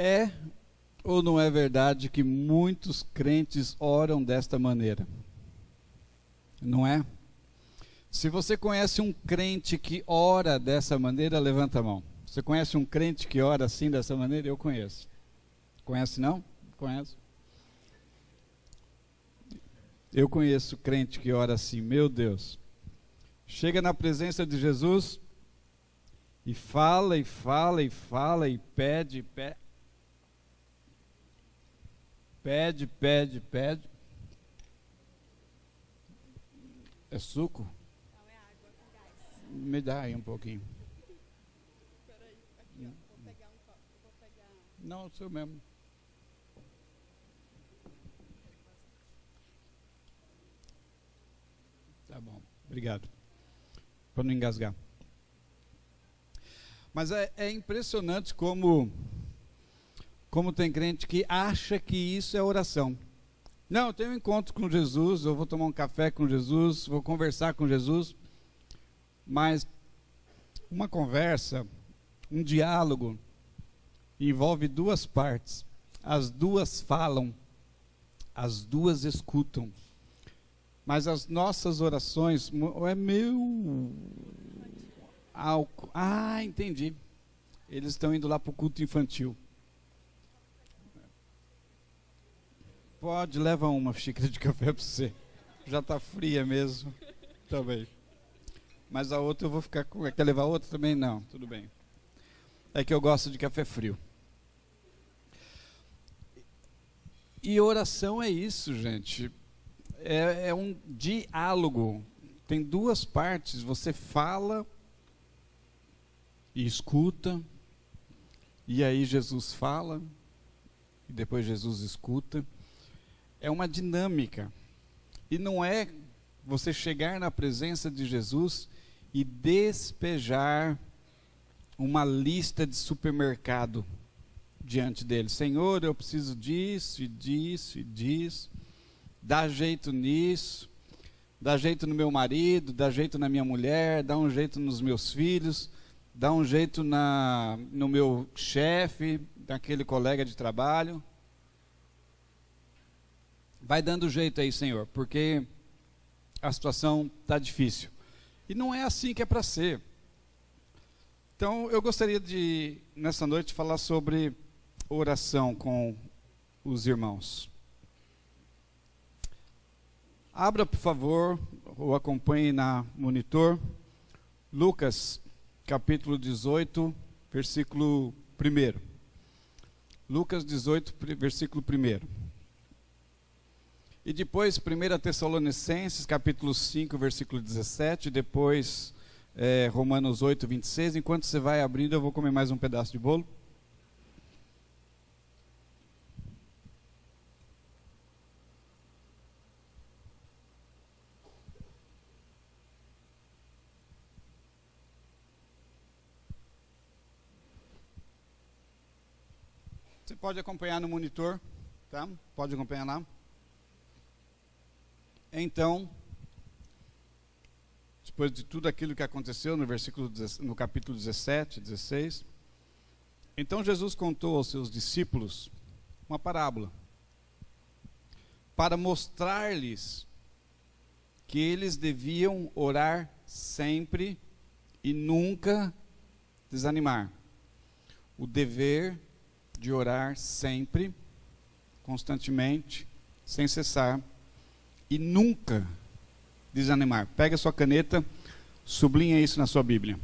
É ou não é verdade que muitos crentes oram desta maneira? Não é? Se você conhece um crente que ora dessa maneira, levanta a mão. Você conhece um crente que ora assim, dessa maneira? Eu conheço. Conhece não? Conhece? Eu conheço crente que ora assim, meu Deus. Chega na presença de Jesus e fala, e fala, e fala, e pede, pede. É suco? Não, é água com gás. Me dá aí um pouquinho. Peraí, aqui, ó. Vou pegar um copo. Vou pegar. Não, o seu mesmo. Tá bom, obrigado. Para não engasgar. Mas é impressionante como tem crente que acha que isso é oração. Não, eu tenho um encontro com Jesus, eu vou tomar um café com Jesus, vou conversar com Jesus. Mas uma conversa, um diálogo, envolve duas partes. As duas falam, as duas escutam. Mas as nossas orações é meu álcool. Ah, entendi. Eles estão indo lá para o culto infantil. Pode, leva uma xícara de café para você. Já está fria mesmo. Também. Mas a outra eu vou ficar com. Quer levar outra também? Não, tudo bem. É que eu gosto de café frio. E oração é isso, gente. É um diálogo. Tem duas partes. Você fala e escuta. E aí Jesus fala. E depois Jesus escuta. É uma dinâmica. E não é você chegar na presença de Jesus e despejar uma lista de supermercado diante dele. Senhor, eu preciso disso, e disso, e disso. Dá jeito nisso. Dá jeito no meu marido, dá jeito na minha mulher, dá um jeito nos meus filhos, dá um jeito no meu chefe, naquele colega de trabalho. Vai dando jeito aí, Senhor, porque a situação está difícil. E não é assim que é para ser. Então, eu gostaria de, nessa noite, falar sobre oração com os irmãos. Abra, por favor, ou acompanhe na monitor, Lucas, capítulo 18, versículo 1. Lucas 18, versículo 1. E depois, 1 Tessalonicenses, capítulo 5, versículo 17, depois Romanos 8, 26. Enquanto você vai abrindo, eu vou comer mais um pedaço de bolo. Você pode acompanhar no monitor, tá? Pode acompanhar lá. Então, depois de tudo aquilo que aconteceu no capítulo 17, 16, então Jesus contou aos seus discípulos uma parábola para mostrar-lhes que eles deviam orar sempre e nunca desanimar. O dever de orar sempre, constantemente, sem cessar, e nunca desanimar. Pega a sua caneta, sublinha isso na sua Bíblia.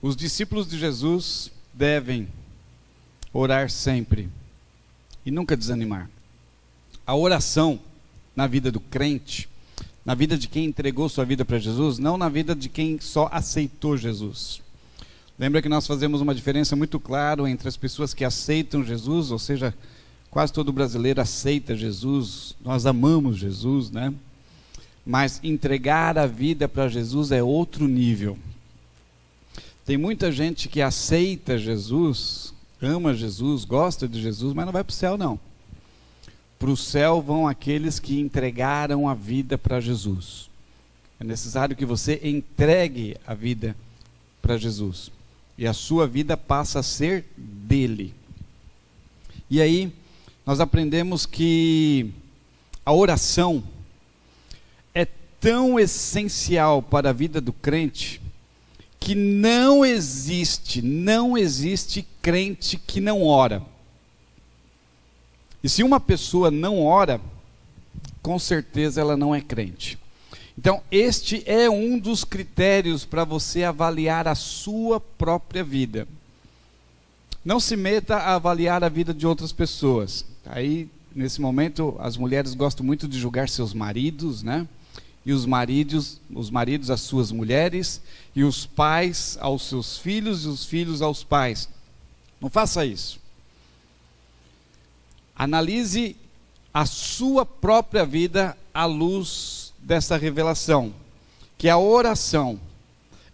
Os discípulos de Jesus devem orar sempre e nunca desanimar. A oração na vida do crente, na vida de quem entregou sua vida para Jesus, não na vida de quem só aceitou Jesus. Lembra que nós fazemos uma diferença muito clara entre as pessoas que aceitam Jesus, ou seja, quase todo brasileiro aceita Jesus, nós amamos Jesus, né? Mas entregar a vida para Jesus é outro nível. Tem muita gente que aceita Jesus, ama Jesus, gosta de Jesus, mas não vai para o céu não. Para o céu vão aqueles que entregaram a vida para Jesus. É necessário que você entregue a vida para Jesus. E a sua vida passa a ser dele. E aí, nós aprendemos que a oração é tão essencial para a vida do crente, que não existe crente que não ora. E se uma pessoa não ora, com certeza ela não é crente. Então, este é um dos critérios para você avaliar a sua própria vida. Não se meta a avaliar a vida de outras pessoas. Aí, nesse momento, as mulheres gostam muito de julgar seus maridos, né? E os maridos às suas mulheres, e os pais aos seus filhos, e os filhos aos pais. Não faça isso. Analise a sua própria vida à luz dessa revelação, que a oração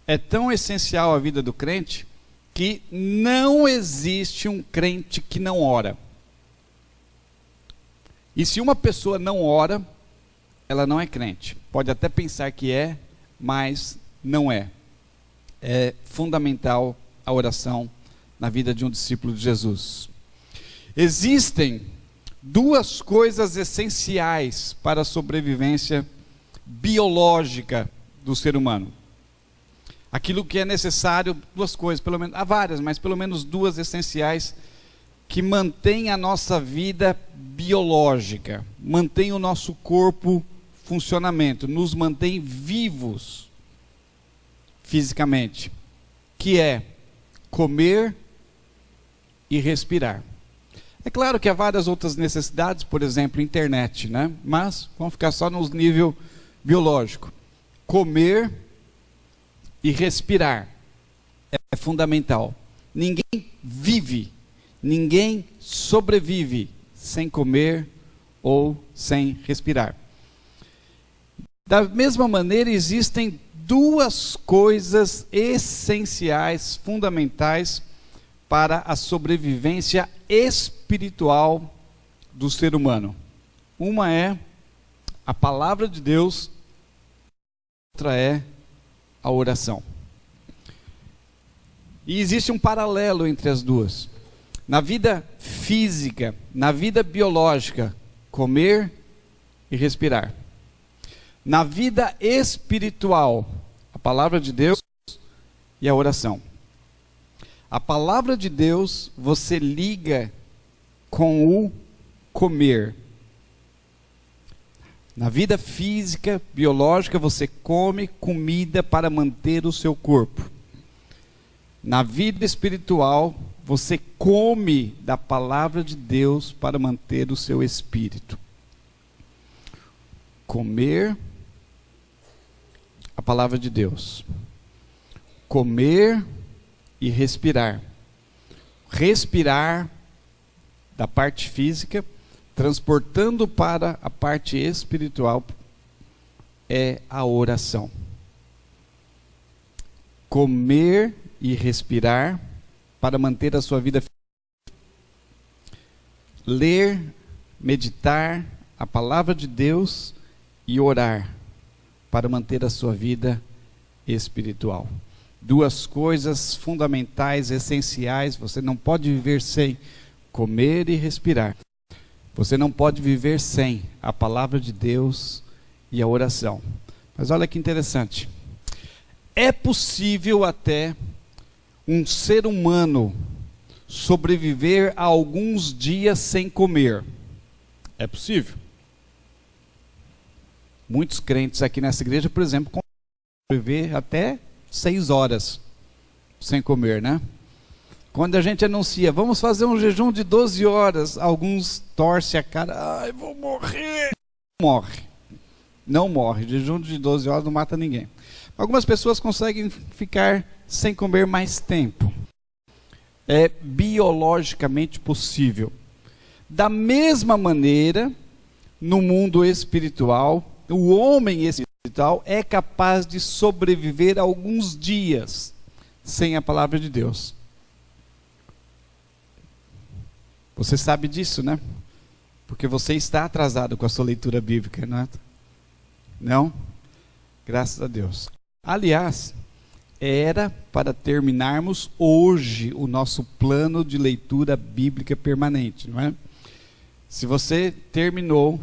é tão essencial à vida do crente, que não existe um crente que não ora. E se uma pessoa não ora, ela não é crente. Pode até pensar que é, mas não é. É fundamental a oração na vida de um discípulo de Jesus. Existem duas coisas essenciais para a sobrevivência biológica do ser humano. Aquilo que é necessário, duas coisas, pelo menos, há várias, mas pelo menos duas essenciais, que mantêm a nossa vida biológica, mantém o nosso corpo funcionamento, nos mantém vivos fisicamente, que é comer e respirar. É claro que há várias outras necessidades, por exemplo, internet, né? Mas vamos ficar só no nível biológico. Comer e respirar é fundamental. Ninguém vive, ninguém sobrevive sem comer ou sem respirar. Da mesma maneira, existem duas coisas essenciais, fundamentais para a sobrevivência espiritual do ser humano. Uma é a palavra de Deus, outra é a oração. E existe um paralelo entre as duas. Na vida física, na vida biológica, comer e respirar. Na vida espiritual, a palavra de Deus e a oração. A palavra de Deus você liga com o comer. Na vida física, biológica, você come comida para manter o seu corpo. Na vida espiritual, você come da palavra de Deus para manter o seu espírito. Comer a palavra de Deus. Comer e respirar. Respirar da parte física, transportando para a parte espiritual, é a oração. Comer e respirar para manter a sua vida. Ler, meditar a palavra de Deus e orar para manter a sua vida espiritual. Duas coisas fundamentais, essenciais, você não pode viver sem comer e respirar. Você não pode viver sem a palavra de Deus e a oração. Mas olha que interessante. É possível até um ser humano sobreviver a alguns dias sem comer. É possível. Muitos crentes aqui nessa igreja, por exemplo, conseguem sobreviver até 6 horas sem comer, né? Quando a gente anuncia, vamos fazer um jejum de 12 horas, alguns torcem a cara, ai, vou morrer. Não morre. Não morre. Jejum de 12 horas não mata ninguém. Algumas pessoas conseguem ficar sem comer mais tempo. É biologicamente possível. Da mesma maneira, no mundo espiritual, o homem espiritual é capaz de sobreviver alguns dias sem a palavra de Deus. Você sabe disso, né? Porque você está atrasado com a sua leitura bíblica, não é? Não? Graças a Deus. Aliás, era para terminarmos hoje o nosso plano de leitura bíblica permanente, não é? Se você terminou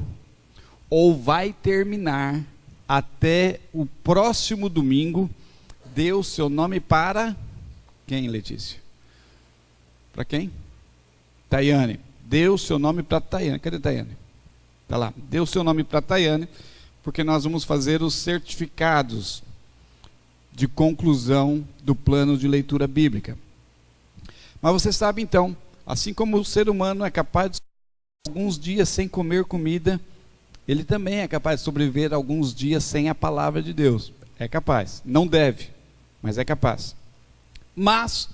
ou vai terminar até o próximo domingo, dê o seu nome para quem, Letícia? Para quem? Tayane. Dê o seu nome para Tayane. Cadê Tayane? Está lá. Dê o seu nome para Tayane, porque nós vamos fazer os certificados de conclusão do plano de leitura bíblica. Mas você sabe então, assim como o ser humano é capaz de alguns dias sem comer comida, ele também é capaz de sobreviver alguns dias sem a palavra de Deus. É capaz. Não deve, mas é capaz. Mas,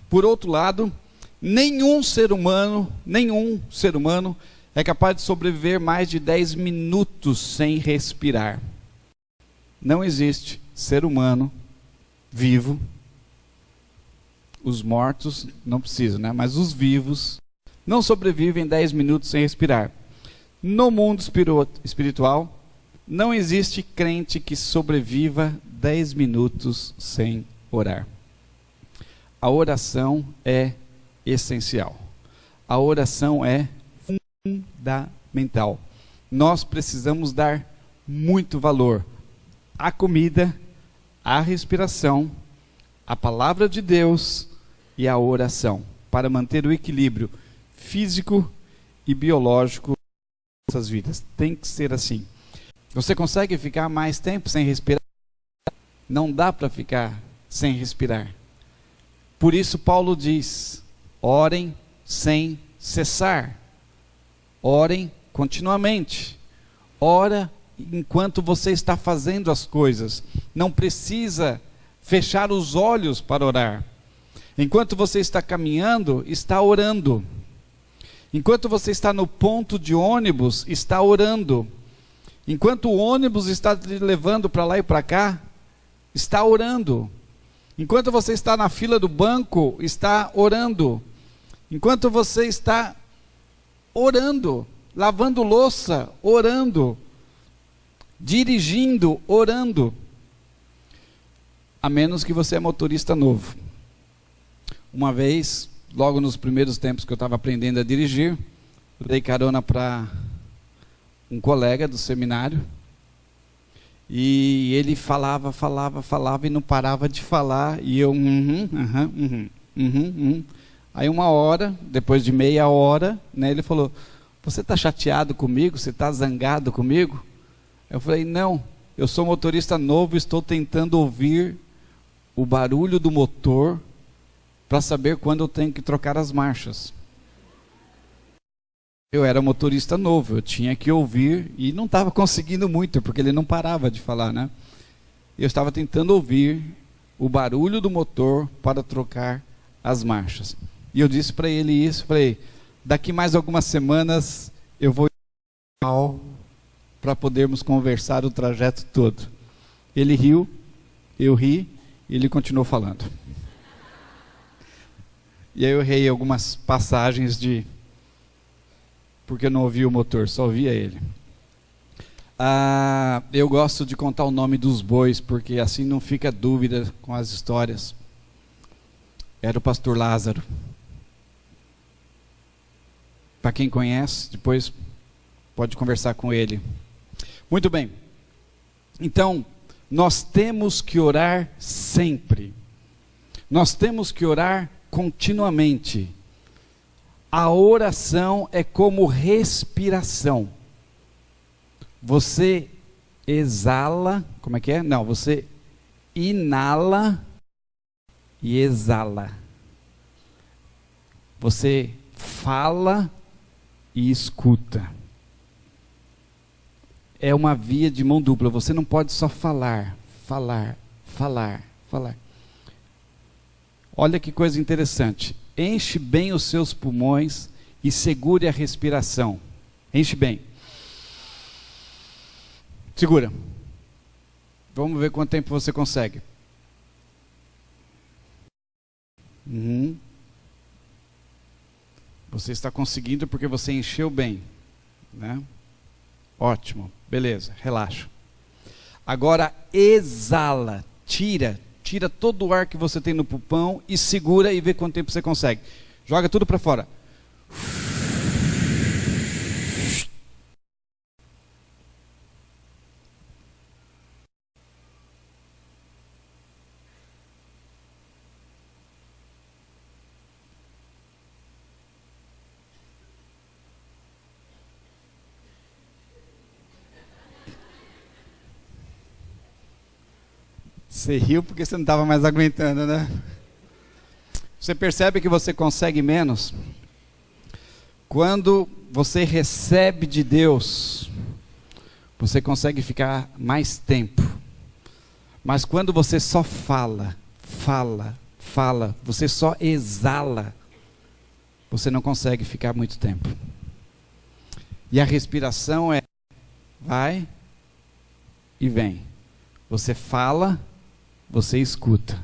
por outro lado, nenhum ser humano é capaz de sobreviver mais de 10 minutos sem respirar. Não existe ser humano vivo. Os mortos não precisam, né? Mas os vivos não sobrevivem 10 minutos sem respirar. No mundo espiritual, não existe crente que sobreviva 10 minutos sem orar. A oração é essencial. A oração é fundamental. Nós precisamos dar muito valor à comida, à respiração, à palavra de Deus e à oração, para manter o equilíbrio físico e biológico das nossas vidas. Tem que ser assim. Você consegue ficar mais tempo sem respirar? Não dá para ficar sem respirar. Por isso Paulo diz: orem sem cessar. Orem continuamente. Ora enquanto você está fazendo as coisas. Não precisa fechar os olhos para orar. Enquanto você está caminhando, está orando. Enquanto você está no ponto de ônibus, está orando. Enquanto o ônibus está te levando para lá e para cá, está orando. Enquanto você está na fila do banco, está orando. Enquanto você está orando, lavando louça, orando, dirigindo, orando. A menos que você é motorista novo. Uma vez, logo nos primeiros tempos que eu estava aprendendo a dirigir, eu dei carona para um colega do seminário, e ele falava e não parava de falar, e eu, Aí uma hora, depois de meia hora, né, ele falou: você está chateado comigo? Você está zangado comigo? Eu falei: não, eu sou motorista novo, estou tentando ouvir o barulho do motor para saber quando eu tenho que trocar as marchas. Eu era motorista novo, eu tinha que ouvir e não estava conseguindo muito, porque ele não parava de falar, né? Eu estava tentando ouvir o barulho do motor para trocar as marchas. E eu disse para ele isso, falei: daqui mais algumas semanas eu vou para podermos conversar o trajeto todo. Ele riu, eu ri, e ele continuou falando. E aí eu errei algumas passagens porque eu não ouvia o motor, só ouvia ele. Eu gosto de contar o nome dos bois, porque assim não fica dúvida com as histórias. Era o pastor Lázaro. Para quem conhece, depois pode conversar com ele. Muito bem. Então, nós temos que orar sempre. Nós temos que orar continuamente. A oração é como respiração. Você exala, como é que é? Não, você inala e exala. Você fala e escuta. É uma via de mão dupla. Você não pode só falar. Olha que coisa interessante. Enche bem os seus pulmões e segure a respiração. Enche bem. Segura. Vamos ver quanto tempo você consegue. Você está conseguindo porque você encheu bem, né? Ótimo, beleza, relaxa. Agora exala, tira todo o ar que você tem no pulmão e segura e vê quanto tempo você consegue. Joga tudo para fora. Você riu porque você não estava mais aguentando, né? Você percebe que você consegue menos? Quando você recebe de Deus, você consegue ficar mais tempo. Mas quando você só fala, você só exala, você não consegue ficar muito tempo. E a respiração é vai e vem. Você fala, você escuta.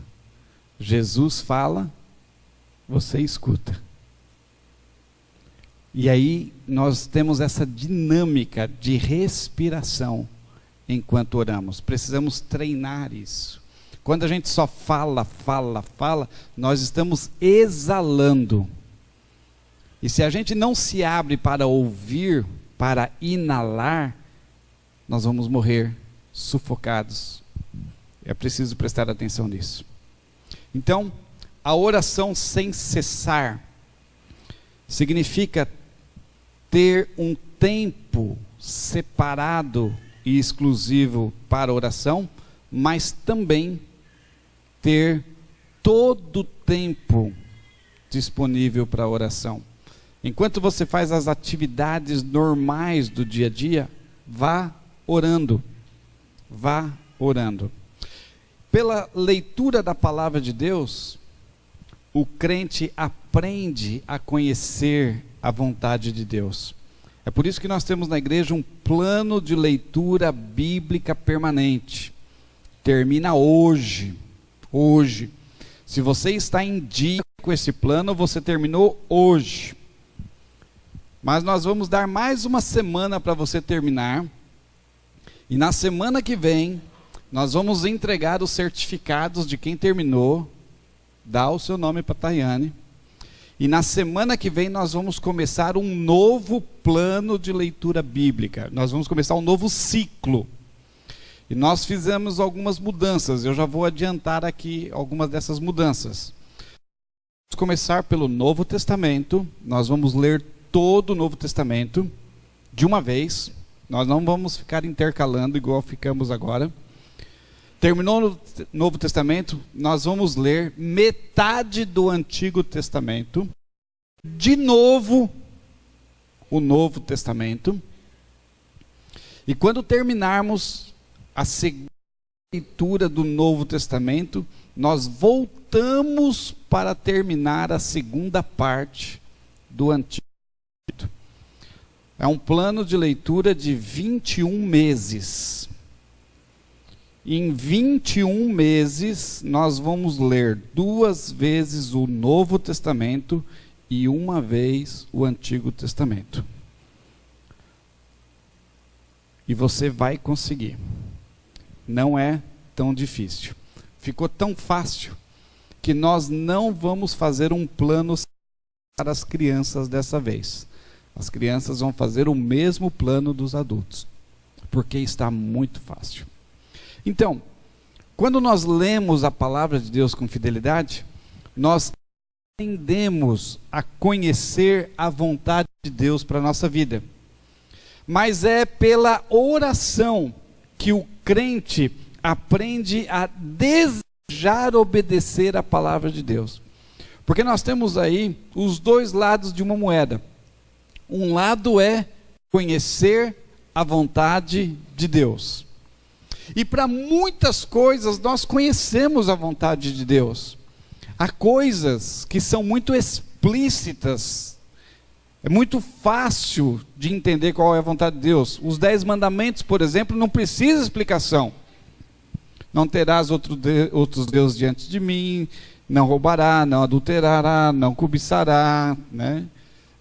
Jesus fala, você escuta. E aí nós temos essa dinâmica de respiração enquanto oramos. Precisamos treinar isso. Quando a gente só fala, nós estamos exalando. E se a gente não se abre para ouvir, para inalar, nós vamos morrer sufocados. É preciso prestar atenção nisso. Então, a oração sem cessar significa ter um tempo separado e exclusivo para a oração, mas também ter todo o tempo disponível para a oração. Enquanto você faz as atividades normais do dia a dia, vá orando. Vá orando. Pela leitura da palavra de Deus, o crente aprende a conhecer a vontade de Deus. É por isso que nós temos na igreja um plano de leitura bíblica permanente. Termina hoje. Hoje. Se você está em dia com esse plano, você terminou hoje. Mas nós vamos dar mais uma semana para você terminar. E na semana que vem, nós vamos entregar os certificados de quem terminou. Dá o seu nome para a Tayane. E na semana que vem nós vamos começar um novo plano de leitura bíblica. Nós vamos começar um novo ciclo. E nós fizemos algumas mudanças. Eu já vou adiantar aqui algumas dessas mudanças. Vamos começar pelo Novo Testamento. Nós vamos ler todo o Novo Testamento de uma vez. Nós não vamos ficar intercalando igual ficamos agora. Terminou o Novo Testamento, nós vamos ler metade do Antigo Testamento, de novo o Novo Testamento, e quando terminarmos a segunda leitura do Novo Testamento, nós voltamos para terminar a segunda parte do Antigo Testamento. É um plano de leitura de 21 meses. Em 21 meses, nós vamos ler 2 vezes o Novo Testamento e 1 vez o Antigo Testamento. E você vai conseguir. Não é tão difícil. Ficou tão fácil que nós não vamos fazer um plano para as crianças dessa vez. As crianças vão fazer o mesmo plano dos adultos, porque está muito fácil. Então, quando nós lemos a palavra de Deus com fidelidade, nós aprendemos a conhecer a vontade de Deus para a nossa vida. Mas é pela oração que o crente aprende a desejar obedecer a palavra de Deus. Porque nós temos aí os dois lados de uma moeda. Um lado é conhecer a vontade de Deus. E para muitas coisas nós conhecemos a vontade de Deus. Há coisas que são muito explícitas. É muito fácil de entender qual é a vontade de Deus. Os 10 mandamentos, por exemplo, não precisa explicação. Não terás outros deuses diante de mim, não roubará, não adulterará, não cobiçará, né?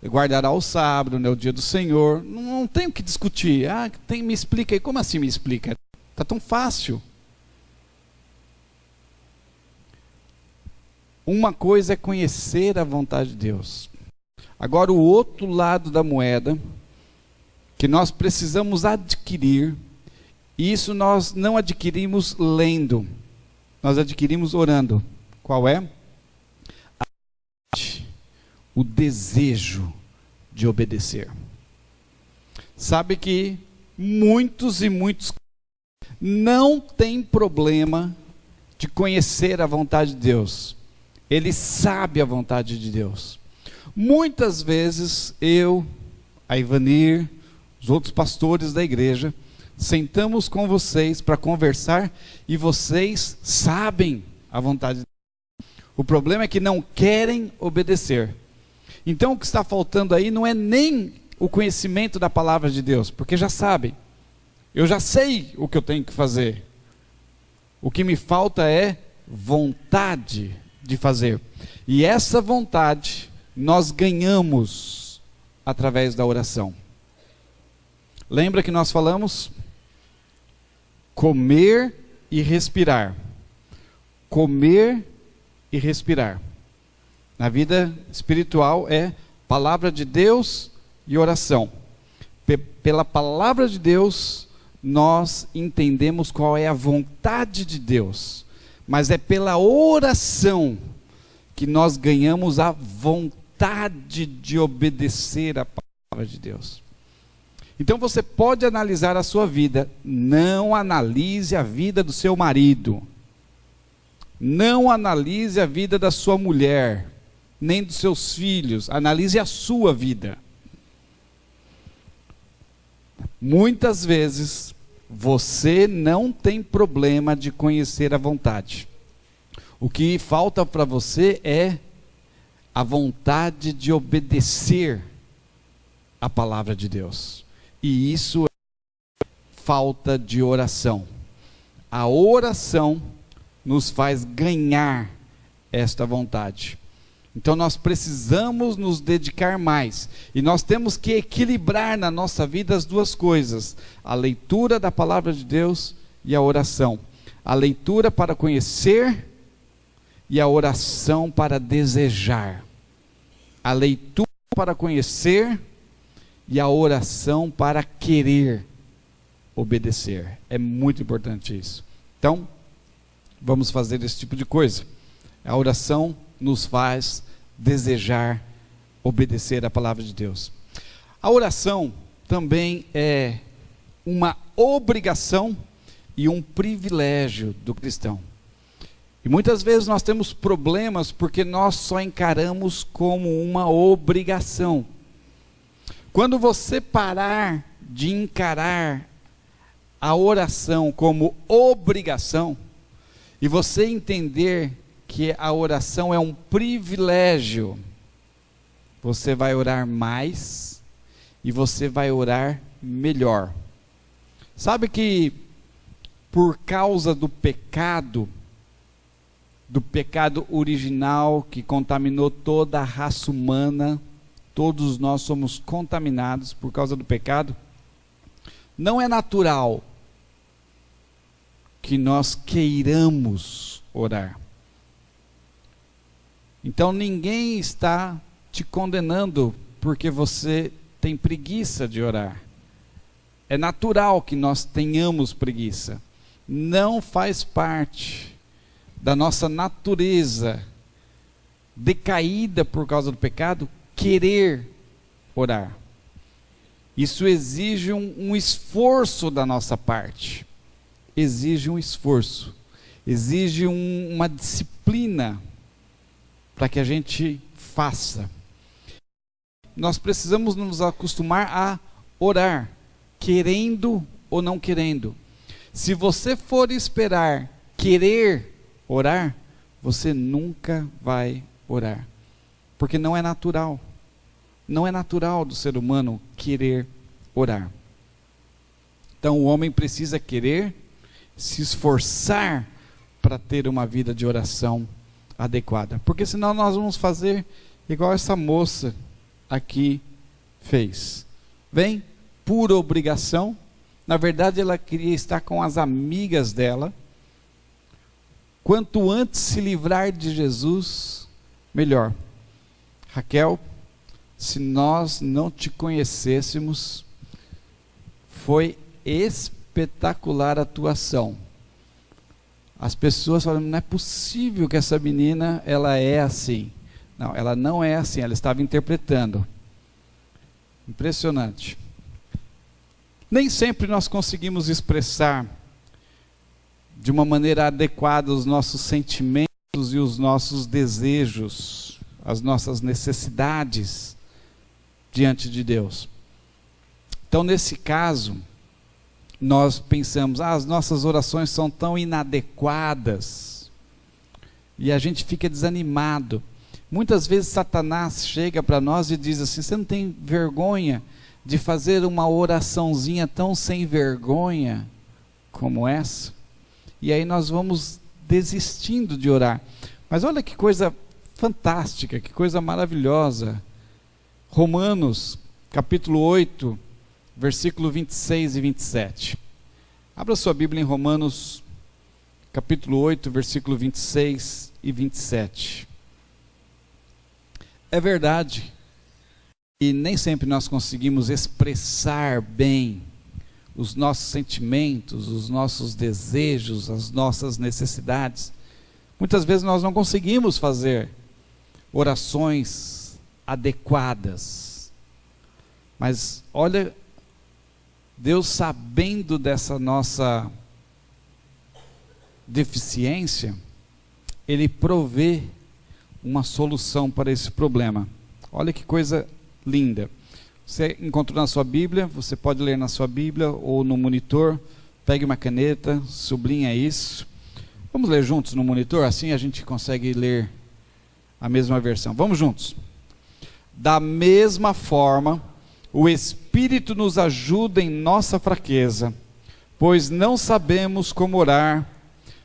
Guardará o sábado, né, o dia do Senhor. Não tem o que discutir. Me explica aí. Como assim me explica? Está tão fácil. Uma coisa é conhecer a vontade de Deus. Agora, o outro lado da moeda, que nós precisamos adquirir, e isso nós não adquirimos lendo, nós adquirimos orando. Qual é? O desejo de obedecer. Sabe que muitos e muitos não têm problema de conhecer a vontade de Deus. Ele sabe a vontade de Deus. Muitas vezes eu, a Ivanir, os outros pastores da igreja, sentamos com vocês para conversar e vocês sabem a vontade de Deus. O problema é que não querem obedecer. Então o que está faltando aí não é nem o conhecimento da palavra de Deus, porque já sabem. Eu já sei o que eu tenho que fazer. O que me falta é vontade de fazer. E essa vontade nós ganhamos através da oração. Lembra que nós falamos? Comer e respirar. Comer e respirar. Na vida espiritual é palavra de Deus e oração. Pela palavra de Deus, nós entendemos qual é a vontade de Deus. Mas é pela oração que nós ganhamos a vontade de obedecer a palavra de Deus. Então você pode analisar a sua vida. Não analise a vida do seu marido. Não analise a vida da sua mulher, nem dos seus filhos. Analise a sua vida. Muitas vezes você não tem problema de conhecer a vontade. O que falta para você é a vontade de obedecer a palavra de Deus. E isso é falta de oração. A oração nos faz ganhar esta vontade. Então nós precisamos nos dedicar mais. E nós temos que equilibrar na nossa vida as duas coisas: a leitura da palavra de Deus e a oração. A leitura para conhecer e a oração para desejar. A leitura para conhecer e a oração para querer obedecer. É muito importante isso. Então, vamos fazer esse tipo de coisa. A oração nos faz desejar obedecer a palavra de Deus. A oração também é uma obrigação e um privilégio do cristão. E muitas vezes nós temos problemas porque nós só encaramos como uma obrigação. Quando você parar de encarar a oração como obrigação, e você entender que a oração é um privilégio, você vai orar mais e você vai orar melhor. Sabe que por causa do pecado original que contaminou toda a raça humana, todos nós somos contaminados por causa do pecado, não é natural que nós queiramos orar. Então ninguém está te condenando porque você tem preguiça de orar. É natural que nós tenhamos preguiça. Não faz parte da nossa natureza decaída por causa do pecado querer orar. Isso exige um esforço da nossa parte. Exige um esforço. Exige uma disciplina para que a gente faça. Nós precisamos nos acostumar a orar, querendo ou não querendo. Se você for esperar querer orar, você nunca vai orar. Porque não é natural. Não é natural do ser humano querer orar. Então o homem precisa querer se esforçar para ter uma vida de oração adequada. Porque senão nós vamos fazer igual essa moça aqui fez. Vem por obrigação. Na verdade, ela queria estar com as amigas dela. Quanto antes se livrar de Jesus, melhor. Raquel, se nós não te conhecêssemos, foi espetacular a tua ação. As pessoas falam, não é possível que essa menina, ela é assim. Não, ela não é assim, ela estava interpretando. Impressionante. Nem sempre nós conseguimos expressar de uma maneira adequada os nossos sentimentos e os nossos desejos, as nossas necessidades diante de Deus. Então, nesse caso, nós pensamos, as nossas orações são tão inadequadas, e a gente fica desanimado. Muitas vezes Satanás chega para nós e diz assim, você não tem vergonha de fazer uma oraçãozinha tão sem vergonha como essa? E aí nós vamos desistindo de orar. Mas olha que coisa fantástica, que coisa maravilhosa. Romanos, capítulo 8, versículo 26 e 27. Abra sua Bíblia em Romanos, capítulo 8, versículo 26 e 27. É verdade, e nem sempre nós conseguimos expressar bem os nossos sentimentos, os nossos desejos, as nossas necessidades. Muitas vezes nós não conseguimos fazer orações adequadas. Mas olha, Deus, sabendo dessa nossa deficiência, Ele provê uma solução para esse problema. Olha que coisa linda. Você encontrou na sua Bíblia, você pode ler na sua Bíblia ou no monitor. Pegue uma caneta, sublinha isso. Vamos ler juntos no monitor, assim a gente consegue ler a mesma versão. Vamos juntos. Da mesma forma, o Espírito nos ajuda em nossa fraqueza, pois não sabemos como orar,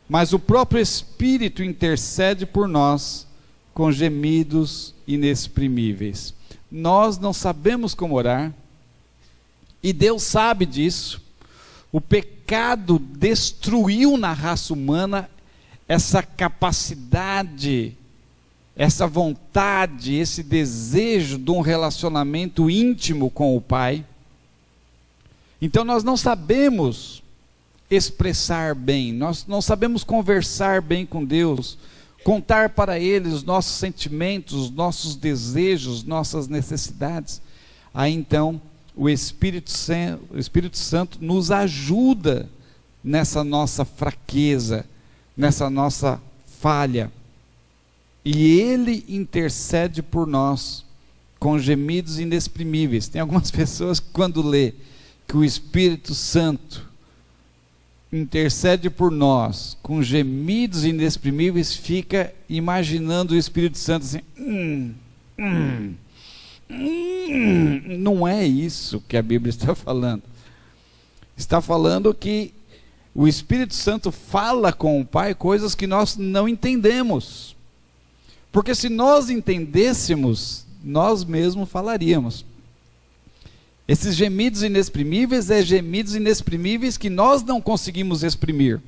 mas o próprio Espírito intercede por nós com gemidos inexprimíveis. Nós não sabemos como orar, e Deus sabe disso. O pecado destruiu na raça humana essa capacidade, essa vontade, esse desejo de um relacionamento íntimo com o Pai. Então nós não sabemos expressar bem, nós não sabemos conversar bem com Deus, contar para Ele os nossos sentimentos, os nossos desejos, nossas necessidades. Aí então o Espírito Santo nos ajuda nessa nossa fraqueza, nessa nossa falha. E Ele intercede por nós com gemidos inexprimíveis. Tem algumas pessoas que quando lê que o Espírito Santo intercede por nós com gemidos inexprimíveis, fica imaginando o Espírito Santo assim, não é isso que a Bíblia está falando. Está falando que o Espírito Santo fala com o Pai coisas que nós não entendemos, porque se nós entendêssemos, nós mesmos falaríamos. Esses gemidos inexprimíveis gemidos inexprimíveis que nós não conseguimos exprimir.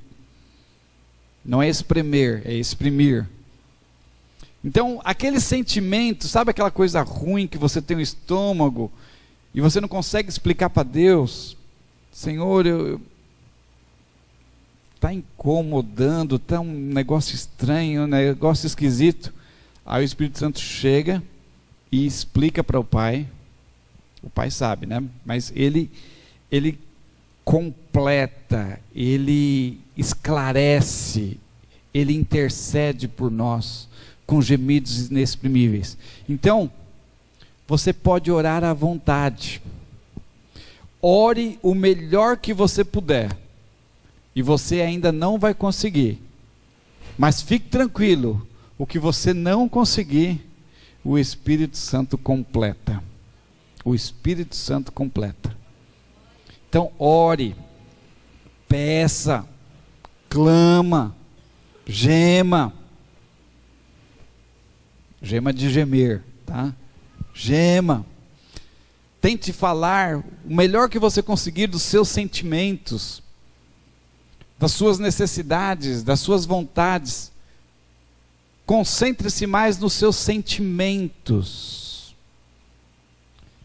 Não é espremer, é exprimir. Então, aquele sentimento, sabe aquela coisa ruim que você tem no estômago e você não consegue explicar para Deus? Senhor, está incomodando, está um negócio estranho, um negócio esquisito. Aí o Espírito Santo chega e explica para o Pai. O Pai sabe, né? Mas ele completa, ele esclarece, ele intercede por nós com gemidos inexprimíveis. Então, você pode orar à vontade. Ore o melhor que você puder. E você ainda não vai conseguir. Mas fique tranquilo, o que você não conseguir, o Espírito Santo completa. O Espírito Santo completa. Então ore, peça, clama, gema. Gema de gemer, tá? Gema. Tente falar o melhor que você conseguir dos seus sentimentos, das suas necessidades, das suas vontades. Concentre-se mais nos seus sentimentos.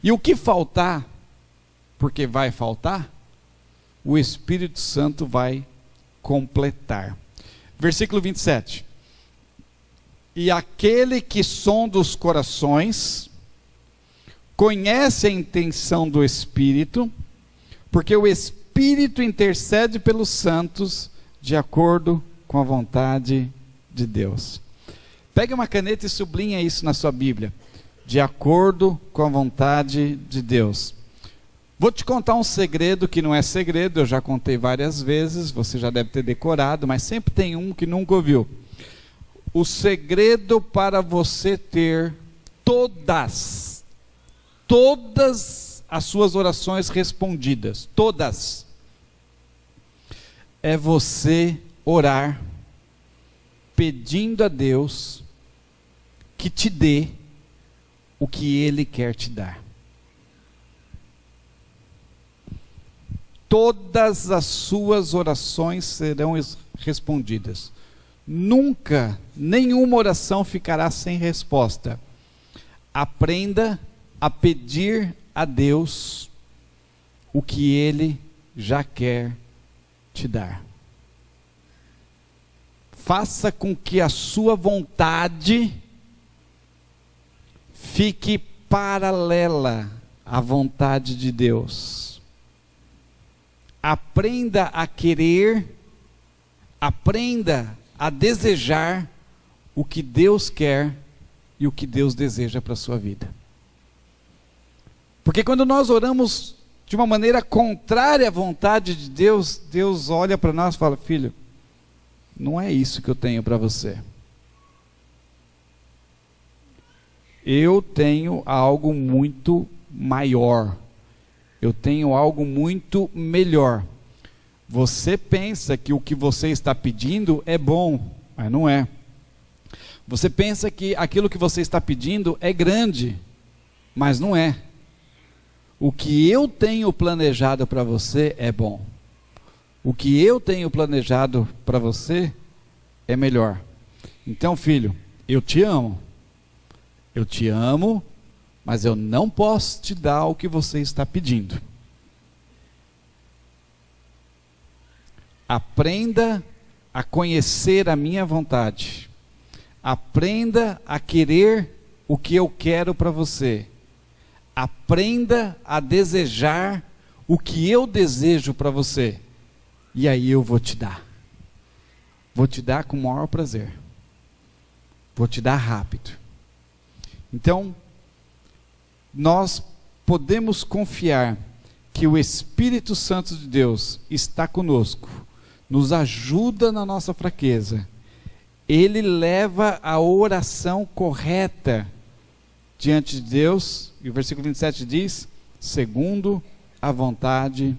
E o que faltar, porque vai faltar, o Espírito Santo vai completar. Versículo 27. E aquele que sonda os corações, conhece a intenção do Espírito, porque o Espírito intercede pelos santos de acordo com a vontade de Deus. Pegue uma caneta e sublinha isso na sua Bíblia. De acordo com a vontade de Deus. Vou te contar um segredo que não é segredo, eu já contei várias vezes, você já deve ter decorado, mas sempre tem um que nunca ouviu. O segredo para você ter todas as suas orações respondidas, todas, é você orar pedindo a Deus que te dê o que Ele quer te dar. Todas as suas orações serão respondidas. Nunca, nenhuma oração ficará sem resposta. Aprenda a pedir a Deus o que Ele já quer te dar. Faça com que a sua vontade fique paralela à vontade de Deus. Aprenda a querer, aprenda a desejar o que Deus quer e o que Deus deseja para a sua vida. Porque quando nós oramos de uma maneira contrária à vontade de Deus, Deus olha para nós e fala: filho, não é isso que eu tenho para você. Eu tenho algo muito maior. Eu tenho algo muito melhor. Você pensa que o que você está pedindo é bom, mas não é. Você pensa que aquilo que você está pedindo é grande, mas não é. O que eu tenho planejado para você é bom. O que eu tenho planejado para você é melhor. Então, filho, eu te amo. Eu te amo, mas eu não posso te dar o que você está pedindo. Aprenda a conhecer a minha vontade. Aprenda a querer o que eu quero para você. Aprenda a desejar o que eu desejo para você. E aí eu vou te dar. Vou te dar com o maior prazer. Vou te dar rápido. Então, nós podemos confiar que o Espírito Santo de Deus está conosco, nos ajuda na nossa fraqueza. Ele leva a oração correta diante de Deus, e o versículo 27 diz: segundo a vontade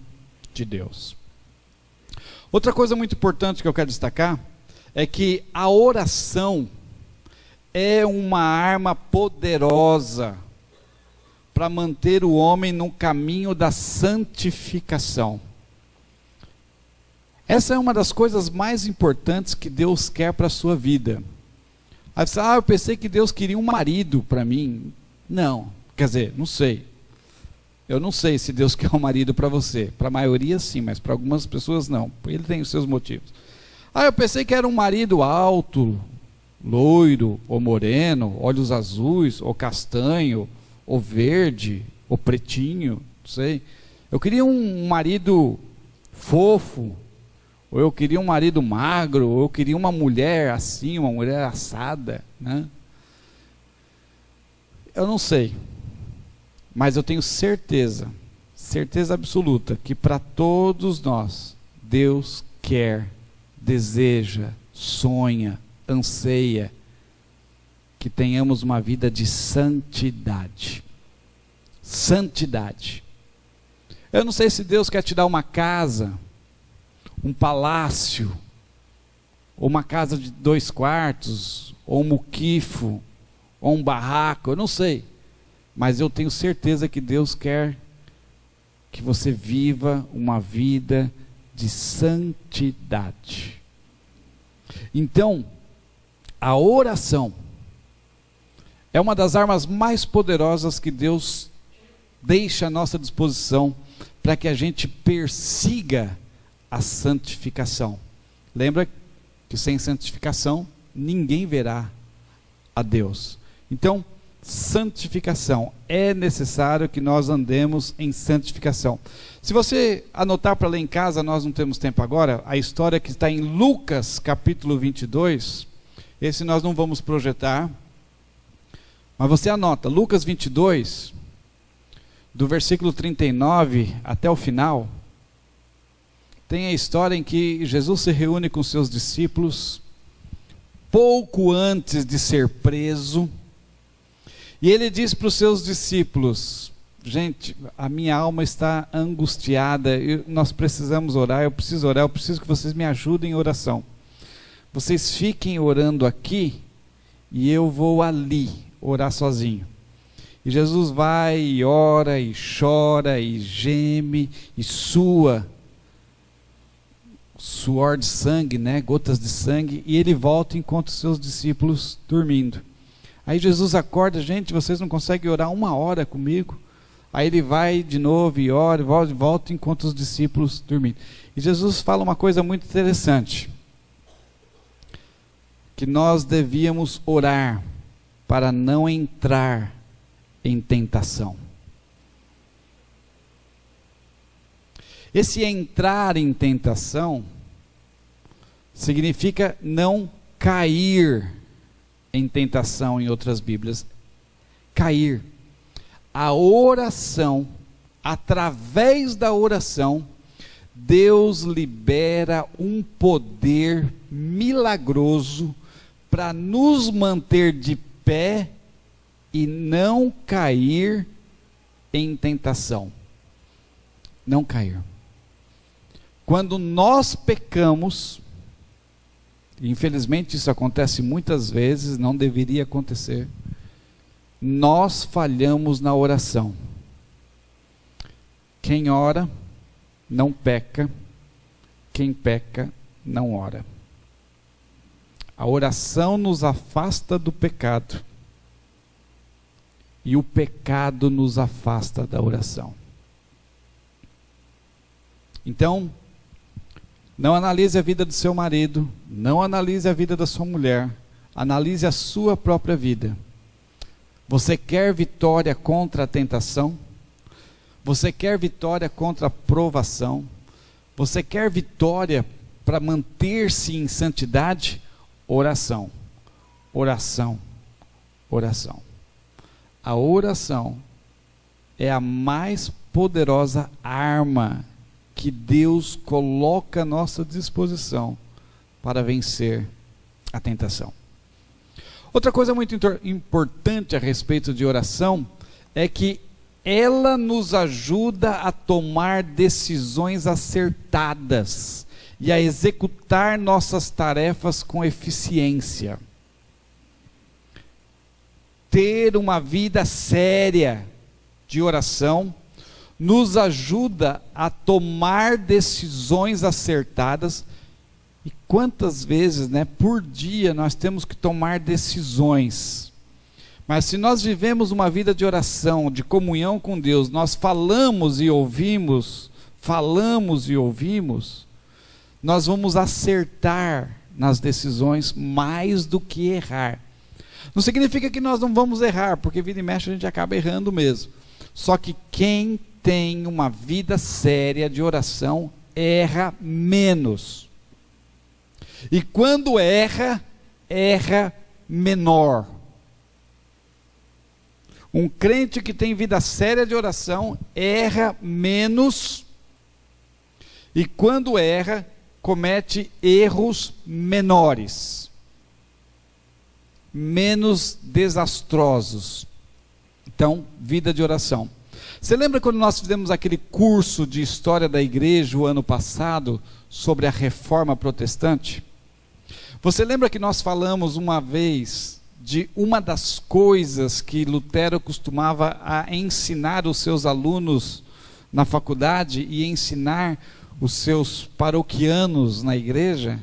de Deus. Outra coisa muito importante que eu quero destacar é que a oração é uma arma poderosa para manter o homem no caminho da santificação. Essa é uma das coisas mais importantes que Deus quer para a sua vida. Aí você eu pensei que Deus queria um marido para mim. Não, quer dizer, não sei. Eu não sei se Deus quer um marido para você. Para a maioria sim, mas para algumas pessoas não. Ele tem os seus motivos. Eu pensei que era um marido alto, loiro, ou moreno, olhos azuis, ou castanho, ou verde, ou pretinho, não sei. Eu queria um marido fofo, ou eu queria um marido magro, ou eu queria uma mulher assim, uma mulher assada, né? Eu não sei, mas eu tenho certeza absoluta, que para todos nós, Deus quer, deseja, sonha, anseia, que tenhamos uma vida de santidade. Santidade. Eu não sei se Deus quer te dar uma casa, um palácio, ou uma casa de 2 quartos, ou um muquifo, ou um barraco, eu não sei. mas eu tenho certeza que Deus quer que você viva uma vida de santidade. Então, a oração é uma das armas mais poderosas que Deus deixa à nossa disposição para que a gente persiga a santificação. Lembra que sem santificação ninguém verá a Deus. Então, santificação, é necessário que nós andemos em santificação. Se você anotar para ler em casa, nós não temos tempo agora, a história que está em Lucas capítulo 22, esse nós não vamos projetar, mas você anota, Lucas 22, do versículo 39 até o final, tem a história em que Jesus se reúne com seus discípulos, pouco antes de ser preso, e ele diz para os seus discípulos: gente, a minha alma está angustiada, nós precisamos orar, eu preciso orar, eu preciso que vocês me ajudem em oração. Vocês fiquem orando aqui, e eu vou ali orar sozinho. E Jesus vai e ora, e chora, e geme, e sua, suor de sangue, né? Gotas de sangue, e ele volta e encontra os seus discípulos dormindo. Aí Jesus acorda: gente, vocês não conseguem orar 1 hora comigo? Aí ele vai de novo e ora, volta e encontra os discípulos dormindo. E Jesus fala uma coisa muito interessante, que nós devíamos orar para não entrar em tentação. Esse entrar em tentação significa não cair em tentação, em outras Bíblias. Cair. A oração, através da oração, Deus libera um poder milagroso para nos manter de pé e não cair em tentação. Não cair. Quando nós pecamos, infelizmente isso acontece muitas vezes, não deveria acontecer, nós falhamos na oração. Quem ora não peca, quem peca não ora. A oração nos afasta do pecado, e o pecado nos afasta da oração. Então, não analise a vida do seu marido, não analise a vida da sua mulher, analise a sua própria vida. Você quer vitória contra a tentação? Você quer vitória contra a provação? Você quer vitória para manter-se em santidade? Oração, oração, oração. A oração é a mais poderosa arma que Deus coloca à nossa disposição para vencer a tentação. Outra coisa muito importante a respeito de oração é que ela nos ajuda a tomar decisões acertadas e a executar nossas tarefas com eficiência. Ter uma vida séria de oração nos ajuda a tomar decisões acertadas. E quantas vezes, por dia nós temos que tomar decisões. Mas se nós vivemos uma vida de oração, de comunhão com Deus, nós falamos e ouvimos, nós vamos acertar nas decisões mais do que errar. Não significa que nós não vamos errar, porque vida e mexe a gente acaba errando mesmo. Só que quem tem uma vida séria de oração erra menos. E quando erra, erra menor. Um crente que tem vida séria de oração erra menos, e quando erra, comete erros menores, menos desastrosos. Então, vida de oração. Você lembra quando nós fizemos aquele curso de história da igreja o ano passado, sobre a reforma protestante? Você lembra que nós falamos uma vez de uma das coisas que Lutero costumava a ensinar os seus alunos na faculdade e ensinar os seus paroquianos na igreja.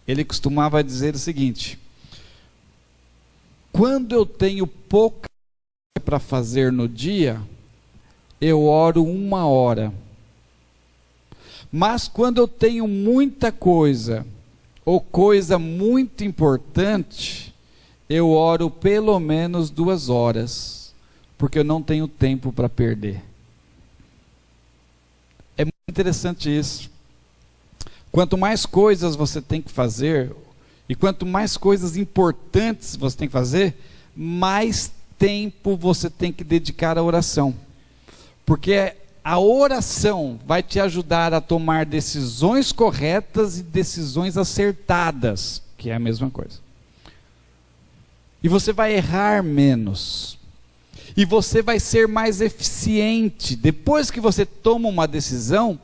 Ele costumava dizer o seguinte: quando eu tenho pouca coisa para fazer no dia, eu oro 1 hora. Mas quando eu tenho muita coisa, ou coisa muito importante, eu oro pelo menos 2 horas, porque eu não tenho tempo para perder. É muito interessante isso. Quanto mais coisas você tem que fazer, e quanto mais coisas importantes você tem que fazer, mais tempo você tem que dedicar à oração. Porque a oração vai te ajudar a tomar decisões corretas e decisões acertadas, que é a mesma coisa. E você vai errar menos. E você vai ser mais eficiente. Depois que você toma uma decisão,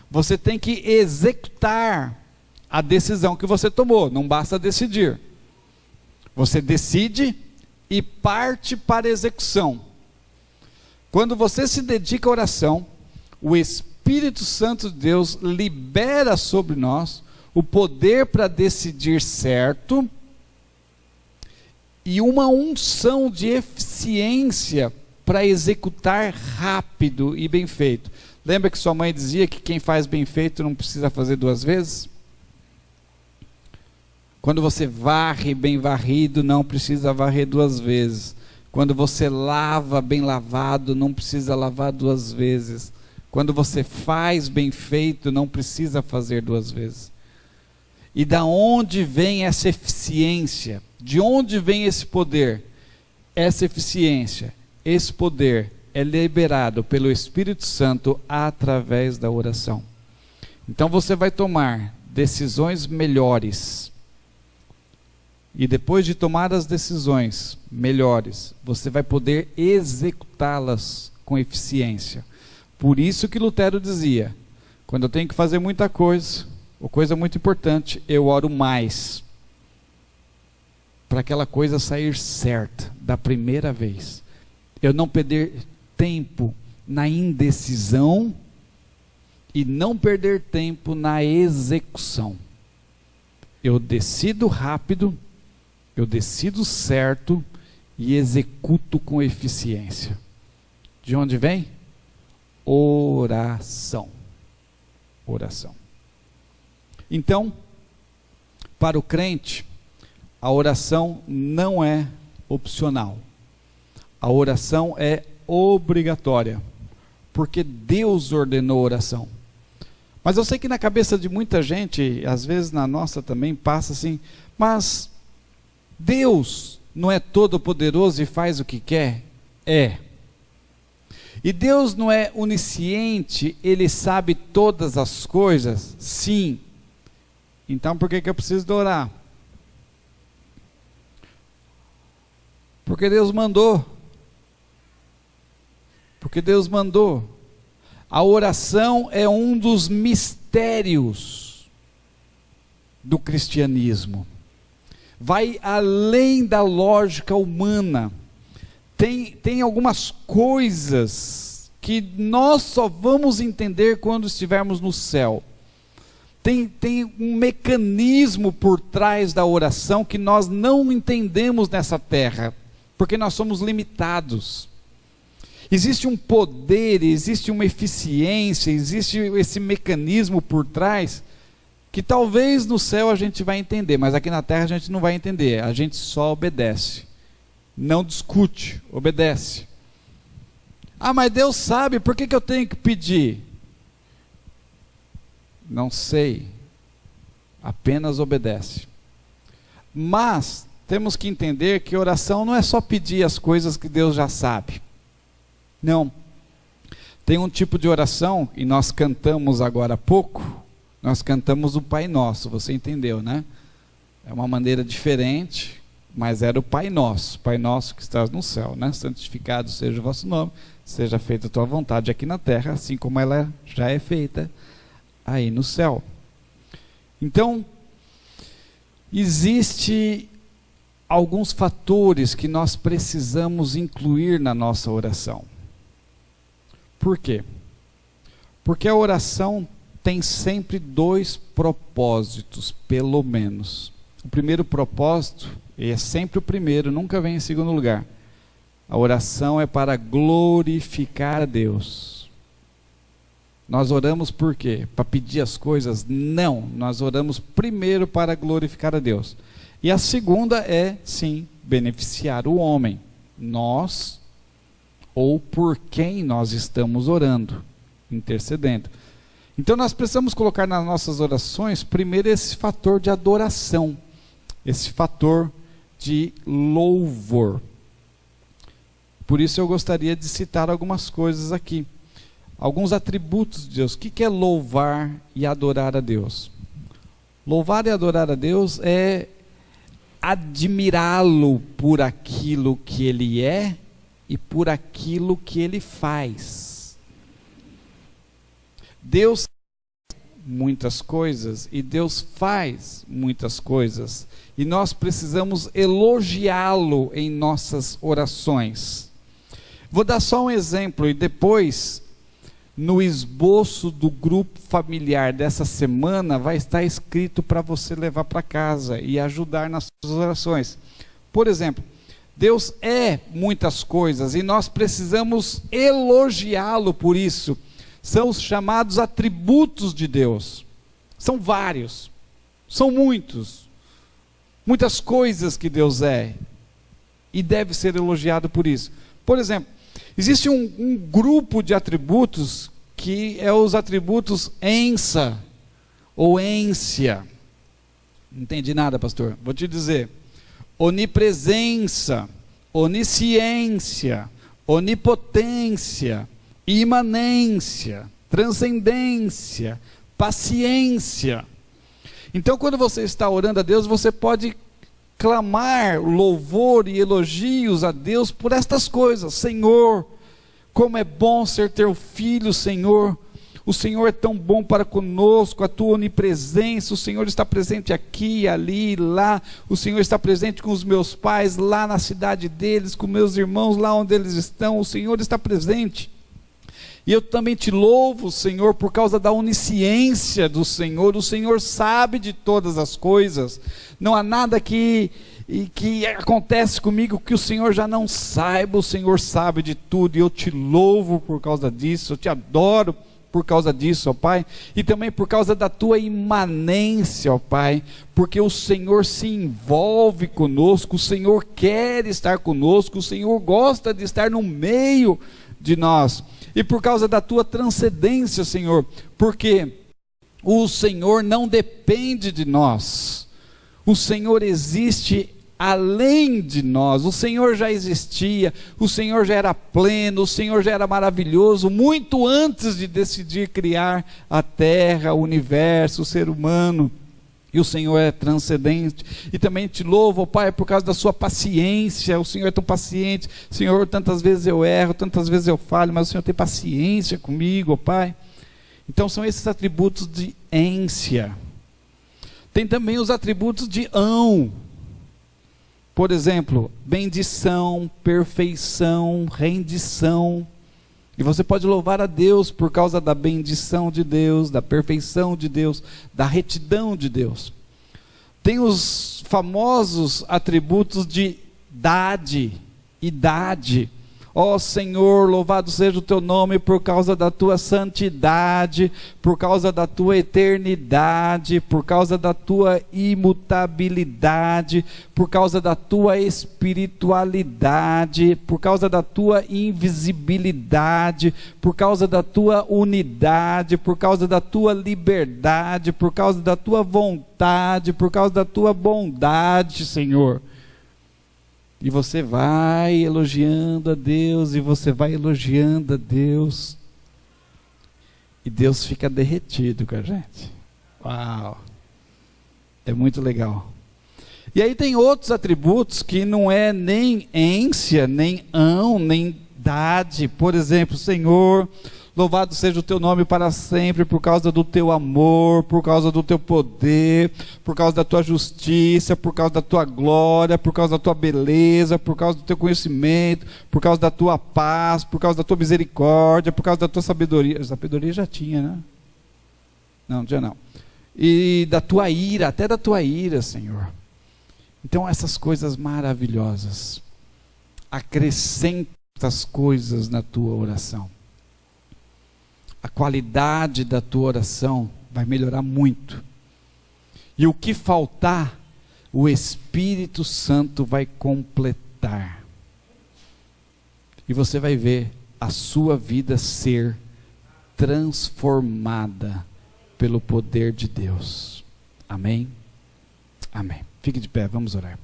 você tem que executar a decisão que você tomou. Não basta decidir. Você decide e parte para a execução. Quando você se dedica à oração, o Espírito Santo de Deus libera sobre nós o poder para decidir certo e uma unção de eficiência para executar rápido e bem feito. Lembra que sua mãe dizia que quem faz bem feito não precisa fazer 2 vezes? Quando você varre bem varrido, não precisa varrer 2 vezes. Quando você lava bem lavado, não precisa lavar 2 vezes. Quando você faz bem feito, não precisa fazer 2 vezes. E da onde vem essa eficiência? De onde vem esse poder? Essa eficiência, esse poder é liberado pelo Espírito Santo através da oração. Então você vai tomar decisões melhores. E depois de tomar as decisões melhores, você vai poder executá-las com eficiência. Por isso que Lutero dizia: quando eu tenho que fazer muita coisa, ou coisa muito importante, eu oro mais, para aquela coisa sair certa, da primeira vez. Eu não perder tempo na indecisão, e não perder tempo na execução. Eu decido rápido, eu decido certo, e executo com eficiência. De onde vem? Oração. Oração. Então, para o crente, a oração não é opcional. A oração é obrigatória, porque Deus ordenou a oração. Mas eu sei que na cabeça de muita gente, às vezes na nossa também, passa assim: mas Deus não é todo poderoso e faz o que quer? É. E Deus não é onisciente, Ele sabe todas as coisas? Sim. Então por que eu preciso orar? Porque Deus mandou. Porque Deus mandou. A oração é um dos mistérios do cristianismo. Vai além da lógica humana. Tem algumas coisas que nós só vamos entender quando estivermos no céu. Tem um mecanismo por trás da oração que nós não entendemos nessa terra, porque nós somos limitados. Existe um poder, existe uma eficiência, existe esse mecanismo por trás, que talvez no céu a gente vai entender, mas aqui na terra a gente não vai entender, a gente só obedece. Não discute, obedece. Ah, mas Deus sabe, por que eu tenho que pedir? Não sei, apenas obedece. Mas temos que entender que oração não é só pedir as coisas que Deus já sabe. Não. Tem um tipo de oração, e nós cantamos agora há pouco, nós cantamos o Pai Nosso, você entendeu, né? É uma maneira diferente, mas era o Pai Nosso que estás no céu, né? Santificado seja o vosso nome, seja feita a tua vontade aqui na terra, assim como ela já é feita aí no céu. Então, existe alguns fatores que nós precisamos incluir na nossa oração. Por quê? Porque a oração tem sempre dois propósitos, pelo menos. O primeiro propósito, e é sempre o primeiro, nunca vem em segundo lugar. A oração é para glorificar a Deus. Nós oramos por quê? Para pedir as coisas? Não, nós oramos primeiro para glorificar a Deus. E a segunda é, sim, beneficiar o homem. Nós, ou por quem nós estamos orando, intercedendo. Então nós precisamos colocar nas nossas orações primeiro esse fator de adoração, esse fator de louvor. Por isso eu gostaria de citar algumas coisas aqui, alguns atributos de Deus. O que é louvar e adorar a Deus? Louvar e adorar a Deus é admirá-lo por aquilo que Ele é e por aquilo que Ele faz. Deus faz muitas coisas e Deus faz muitas coisas, e nós precisamos elogiá-lo em nossas orações. Vou dar só um exemplo, e depois, no esboço do grupo familiar dessa semana, vai estar escrito para você levar para casa e ajudar nas suas orações. Por exemplo, Deus é muitas coisas e nós precisamos elogiá-lo por isso. São os chamados atributos de Deus. São vários, são muitas coisas que Deus é e deve ser elogiado por isso. Por exemplo, existe um grupo de atributos que é os atributos ensa ou ência. Não entendi nada, pastor. Vou te dizer: onipresença, onisciência, onipotência, imanência, transcendência, paciência. Então, quando você está orando a Deus, você pode clamar louvor e elogios a Deus por estas coisas. Senhor, como é bom ser teu filho, Senhor. O Senhor é tão bom para conosco, a tua onipresença, o Senhor está presente aqui, ali, lá, o Senhor está presente com os meus pais, lá na cidade deles, com meus irmãos, lá onde eles estão, o Senhor está presente. E eu também te louvo, Senhor, por causa da onisciência do Senhor. O Senhor sabe de todas as coisas. Não há nada que acontece comigo que o Senhor já não saiba. O Senhor sabe de tudo. E eu te louvo por causa disso. Eu te adoro por causa disso, ó Pai. E também por causa da tua imanência, ó Pai. Porque o Senhor se envolve conosco. O Senhor quer estar conosco. O Senhor gosta de estar no meio de nós. E por causa da tua transcendência, Senhor, porque o Senhor não depende de nós, o Senhor existe além de nós, o Senhor já existia, o Senhor já era pleno, o Senhor já era maravilhoso, muito antes de decidir criar a terra, o universo, o ser humano. E o Senhor é transcendente. E também te louvo, ó Pai, por causa da sua paciência. O Senhor é tão paciente. Senhor, tantas vezes eu erro, tantas vezes eu falho, mas o Senhor tem paciência comigo, ó Pai. Então são esses atributos de ência. Tem também os atributos de ão. Por exemplo, bendição, perfeição, rendição. E você pode louvar a Deus por causa da bendição de Deus, da perfeição de Deus, da retidão de Deus. Tem os famosos atributos de idade. Ó Senhor, louvado seja o teu nome por causa da tua santidade, por causa da tua eternidade, por causa da tua imutabilidade, por causa da tua espiritualidade, por causa da tua invisibilidade, por causa da tua unidade, por causa da tua liberdade, por causa da tua vontade, por causa da tua bondade, Senhor. E você vai elogiando a Deus, e você vai elogiando a Deus, e Deus fica derretido com a gente. Uau! É muito legal. E aí tem outros atributos que não é nem ência, nem ão, nem dade. Por exemplo, Senhor, Louvado seja o teu nome para sempre, por causa do teu amor, por causa do teu poder, por causa da tua justiça, por causa da tua glória, por causa da tua beleza, por causa do teu conhecimento, por causa da tua paz, por causa da tua misericórdia, por causa da tua sabedoria. Sabedoria já tinha, né? Não tinha não. E da tua ira, até da tua ira, Senhor. Então essas coisas maravilhosas, acrescenta essas coisas na tua oração. A qualidade da tua oração vai melhorar muito. E o que faltar, o Espírito Santo vai completar. E você vai ver a sua vida ser transformada pelo poder de Deus. Amém? Amém. Fique de pé, vamos orar.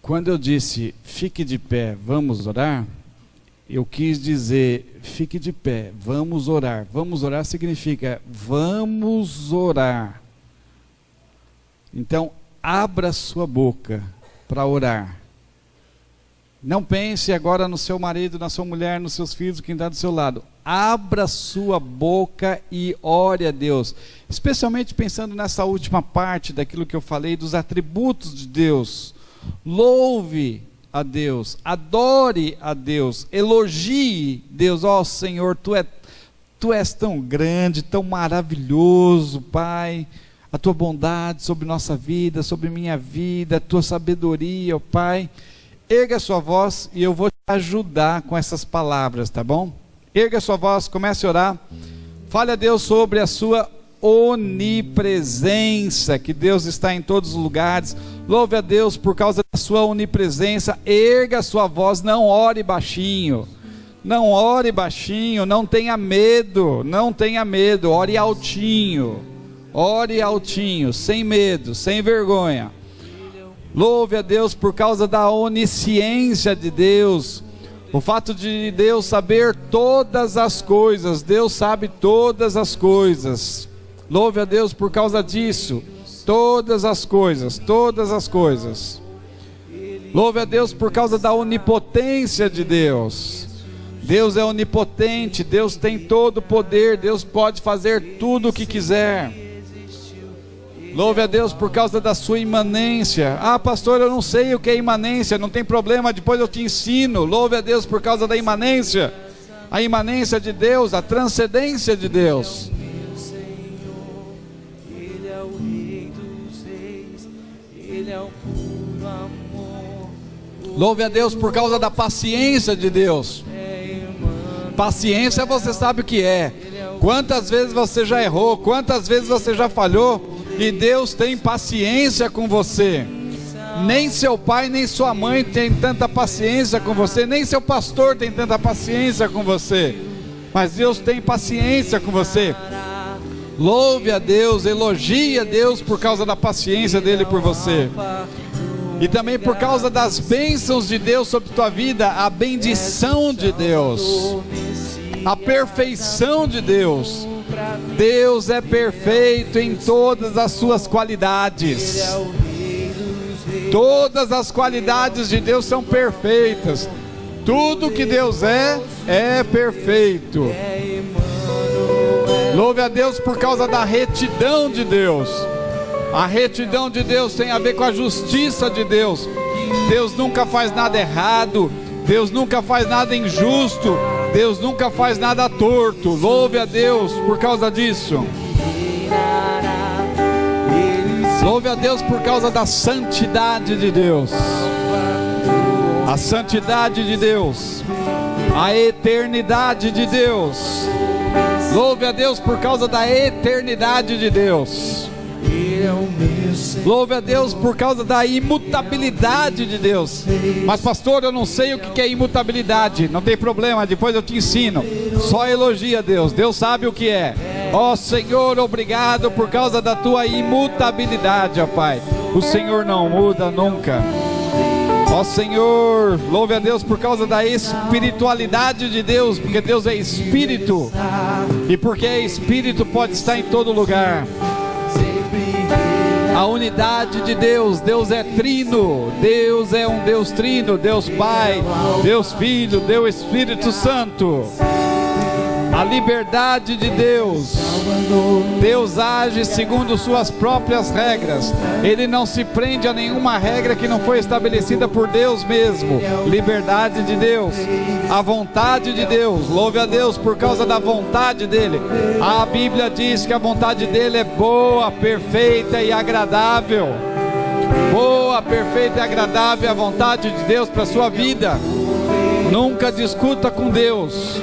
Quando eu disse, fique de pé, vamos orar, eu quis dizer, fique de pé, vamos orar. Vamos orar significa, vamos orar. Então, abra sua boca para orar. Não pense agora no seu marido, na sua mulher, nos seus filhos, quem está do seu lado. Abra sua boca e ore a Deus. Especialmente pensando nessa última parte daquilo que eu falei, dos atributos de Deus. Louve a Deus, adore a Deus, elogie Deus. Ó Senhor, Tu és tão grande, tão maravilhoso, Pai. A Tua bondade sobre nossa vida, sobre minha vida, a Tua sabedoria, ó Pai. Erga a sua voz e eu vou te ajudar com essas palavras, tá bom? Erga a sua voz, comece a orar. Fale a Deus sobre a sua onipresença, que Deus está em todos os lugares. Louve a Deus por causa da sua onipresença. Erga a sua voz, não ore baixinho. Não ore baixinho, não tenha medo, ore altinho. Ore altinho, sem medo, sem vergonha. Louve a Deus por causa da onisciência de Deus. O fato de Deus saber todas as coisas. Deus sabe todas as coisas. Louve a Deus por causa disso. Todas as coisas, todas as coisas. Louve a Deus por causa da onipotência de Deus. Deus é onipotente, Deus tem todo o poder, Deus pode fazer tudo o que quiser. Louve a Deus por causa da sua imanência. Ah, pastor, eu não sei o que é imanência. Não tem problema, depois eu te ensino. Louve a Deus por causa da imanência. A imanência de Deus, a transcendência de Deus. Ele é o Rei dos Reis, Ele é o puro amor. Louve a Deus por causa da paciência de Deus. Paciência você sabe o que é. Quantas vezes você já errou, quantas vezes você já falhou, e Deus tem paciência com você. Nem seu pai, nem sua mãe tem tanta paciência com você, nem seu pastor tem tanta paciência com você, mas Deus tem paciência com você. Louve a Deus, elogie a Deus por causa da paciência dele por você. E também por causa das bênçãos de Deus sobre tua vida, a bendição de Deus, a perfeição de Deus. Deus é perfeito em todas as suas qualidades. Todas as qualidades de Deus são perfeitas. Tudo que Deus é perfeito. Louve a Deus por causa da retidão de Deus. A retidão de Deus tem a ver com a justiça de Deus. Deus nunca faz nada errado. Deus nunca faz nada injusto. Deus nunca faz nada torto. Louve a Deus por causa disso. Louve a Deus por causa da santidade de Deus. A santidade de Deus. A eternidade de Deus. Louve a Deus por causa da eternidade de Deus. Louve a Deus por causa da imutabilidade de Deus. Mas pastor, eu não sei o que é imutabilidade. Não tem problema, depois eu te ensino. Só elogia a Deus, Deus sabe o que é. Ó Senhor, obrigado por causa da tua imutabilidade, ó Pai. O Senhor não muda nunca. Ó Senhor, louve a Deus por causa da espiritualidade de Deus, porque Deus é Espírito. E porque é Espírito pode estar em todo lugar. A unidade de Deus. Deus é trino. Deus é um Deus trino. Deus Pai, Deus Filho, Deus Espírito Santo. A liberdade de Deus. Deus age segundo suas próprias regras. Ele não se prende a nenhuma regra que não foi estabelecida por Deus mesmo. Liberdade de Deus. A vontade de Deus. Louve a Deus por causa da vontade dele. A Bíblia diz que a vontade dele é boa, perfeita e agradável. Boa, perfeita e agradável é a vontade de Deus para a sua vida. Nunca discuta com Deus,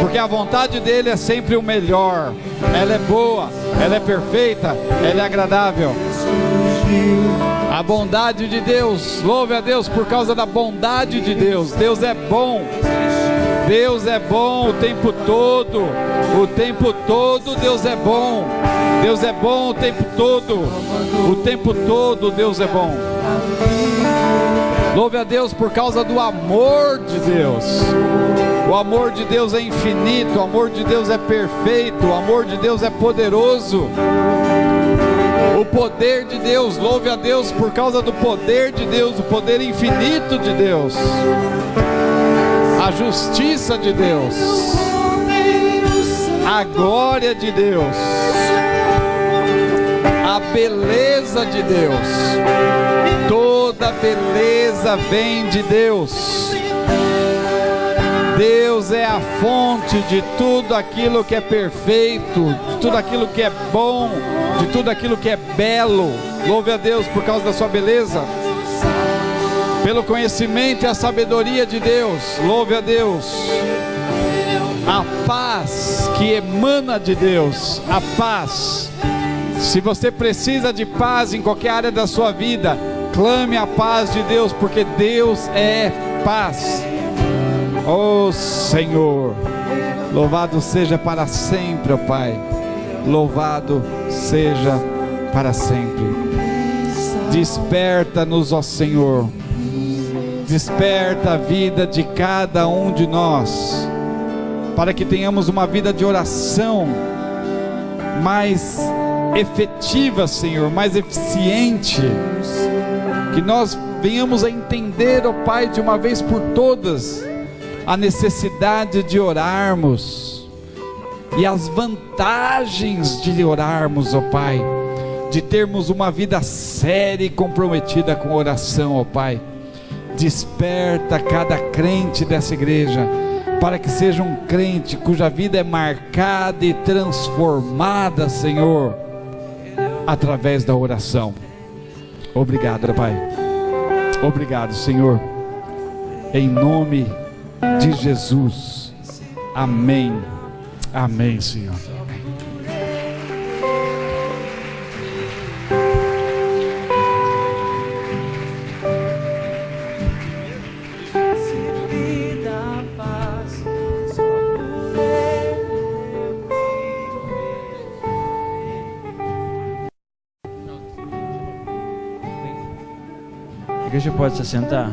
porque a vontade dele é sempre o melhor. Ela é boa, ela é perfeita, ela é agradável. A bondade de Deus. Louve a Deus por causa da bondade de Deus. Deus é bom. Deus é bom o tempo todo. O tempo todo Deus é bom. Deus é bom o tempo todo. O tempo todo Deus é bom. Louve a Deus por causa do amor de Deus. O amor de Deus é infinito. O amor de Deus é perfeito. O amor de Deus é poderoso. O poder de Deus. Louve a Deus por causa do poder de Deus. O poder infinito de Deus. A justiça de Deus. A glória de Deus. A beleza de Deus. Toda beleza vem de Deus. Deus é a fonte de tudo aquilo que é perfeito, de tudo aquilo que é bom, de tudo aquilo que é belo. Louve a Deus por causa da sua beleza, pelo conhecimento e a sabedoria de Deus. Louve a Deus. A paz que emana de Deus, a paz. Se você precisa de paz em qualquer área da sua vida, clame a paz de Deus, porque Deus é paz. Oh Senhor, louvado seja para sempre, ó Pai. Louvado seja para sempre. Desperta-nos, ó Senhor. Desperta a vida de cada um de nós, para que tenhamos uma vida de oração mais efetiva, Senhor, mais eficiente. Que nós venhamos a entender, ó Pai, de uma vez por todas, a necessidade de orarmos e as vantagens de orarmos, ó Pai, de termos uma vida séria e comprometida com oração, ó Pai. Desperta cada crente dessa igreja, para que seja um crente cuja vida é marcada e transformada, Senhor, através da oração. Obrigado, Pai. Obrigado, Senhor. Em nome de Jesus. Amém. Amém, Senhor. A igreja pode se assentar?